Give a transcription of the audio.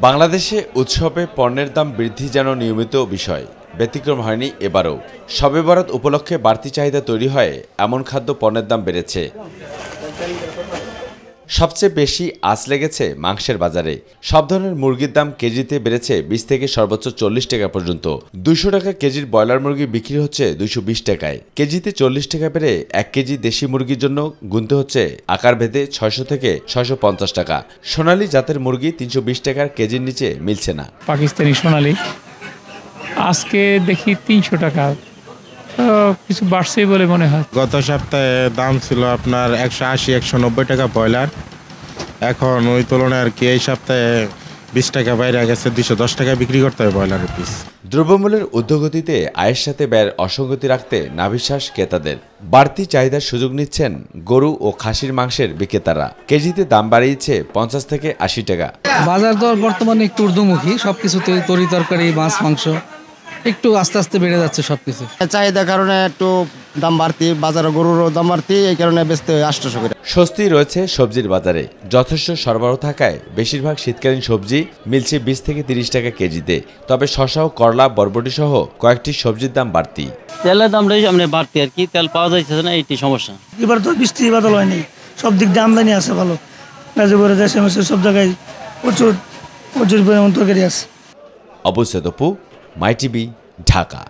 বাংলাদেশে উৎসবে পণ্যের দাম বৃদ্ধি যেন নিয়মিত বিষয়, ব্যতিক্রম হয়নি এবারও। শবে বরাত উপলক্ষে বাড়তি চাহিদা তৈরি হয় এমন খাদ্য পণ্যের দাম বেড়েছে। সবচেয়ে বেশি আঁচ লেগেছে মাংসের বাজারে। সব ধরনের মুরগির দাম কেজিতে বেড়েছে 20 থেকে সর্বোচ্চ 40 টাকা পর্যন্ত। 200 টাকা কেজির ব্রয়লার মুরগি বিক্রি হচ্ছে 220 টাকায়। কেজিতে 40 টাকা বেড়ে 1 কেজি দেশি মুরগির জন্য গুনতে হচ্ছে আকার ভেদে 600 থেকে 650 টাকা। সোনালী জাতের মুরগি 320 টাকার কেজির নিচে মিলছে না। পাকিস্তানি সোনালী আজকে দেখি 300 টাকা, কিছু বাড়ছে বলে মনে হয়। গত সপ্তাহে দাম ছিল আপনার 180-190 টাকা ব্রয়লার, এখন ওই তুলনায় আর কি এই সপ্তাহে 20 টাকা বাইরে গেছে, 210 টাকা বিক্রি করতে হবে ব্রয়লারের পিস। দ্রব্যমূল্যের ঊর্ধ্বগতিতে আয়ের সাথে ব্যয়ের অসঙ্গতি রাখতে নাভিশ্বাস ক্রেতাদের। বাড়তি চাহিদার সুযোগ নিচ্ছেন গরু ও খাসির মাংসের বিক্রেতারা। কেজিতে দাম বাড়িয়েছে 50 থেকে 80 টাকা। বাজার দর বর্তমানে একটু ঊর্ধ্বমুখী, সবকিছুতে তরি তরকারি, মাছ মাংস একটু আস্তে আস্তে বেড়ে যাচ্ছে সবকিছু। চাহিদার কারণে একটু দাম বাড়তি, বাজারে গরুরও দাম বাড়তি, এই কারণে বেচতে 800 করে। স্বস্তি রয়েছে সবজির বাজারে। যথেষ্ট সরবরাহ থাকায় বেশিরভাগ শীতকালীন সবজি মিলছে 20 থেকে 30 টাকা কেজিতে। তবে শসা ও করলা, বরবটি সহ কয়েকটি সবজির দাম বাড়তি। তেলের দামটাই সামনে বাড়তি আর কি, তেল পাওয়া যাচ্ছে না, এইটি সমস্যা। এবার তো বৃষ্টি বাদল হয়নি, সব দিক দিয়ে আমদানি আছে ভালো। গাজীপুরে দেশে মেশে সব জায়গায় প্রচুর পরিমাণ তরকারি আছে। অবশ্যই তপু, মাই টিভি, ঢাকা।